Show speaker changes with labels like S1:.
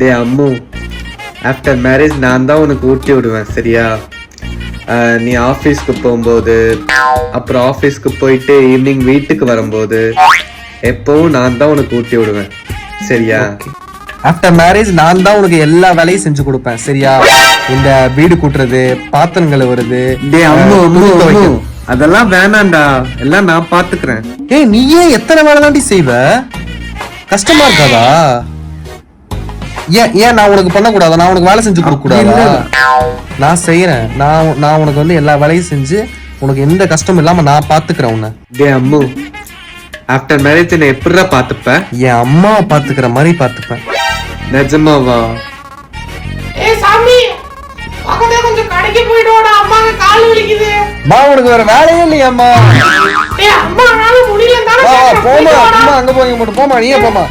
S1: டே Ammu, after marriage நான் தான் உனக்கு ஊட்டி விடுவேன் சரியா? நீ ஆஃபீஸ்க்கு போகும்போது, அப்புறம் ஆஃபீஸ்க்கு போயிட்டு ஈவினிங் வீட்டுக்கு வரும்போது எப்பவும் நான் தான் உனக்கு ஊட்டி விடுவேன் சரியா?
S2: ஆஃப்டர் மேரேஜ் நான் தான் உனக்கு எல்லா வேலையும் செஞ்சு கொடுப்பேன் சரியா? இந்த வீடு கூட்டுறது, பாத்திரம் கழுவுறது.
S1: டே அம்மு அம்மு, அதெல்லாம் வேணாண்டா, எல்லாம் நான் பாத்துக்கிறேன்.
S2: ஏய் நீயே எத்தனை வேலை தாண்டி செய்வ? கஷ்டமா இருக்காதா? ஏன் நான் உனக்கு பண்ண கூடாதா? நான் உனக்கு வேலை செஞ்சு கொடுக்க கூடாதா? நான் செய்யறேன். நான் உனக்கு வந்து எல்லா வேலையும் செஞ்சு உனக்கு எந்த கஷ்டமும் இல்லாம நான் பாத்துக்கிறேன் உன்னை.
S1: டே அம்மு, ஆஃப்டர் மேரேஜ் என்ன எப்படிடா பாத்துப்ப?
S2: என் அம்மாவை பாத்துக்கிற மாதிரி பாத்துப்பேன்.
S1: நிஜமாவா?
S3: சாமி பக்கத்துல கொஞ்சம் கடைக்கு போயிடுவாடா, அம்மாக்கு கால் வலிக்குது.
S2: மா உனக்கு வேற வேலையே இல்லையாம்மா?
S3: அம்மானால முடியல.
S2: போமா, அம்மா அங்க போய் மட்டும் போமா, நீயே போமா.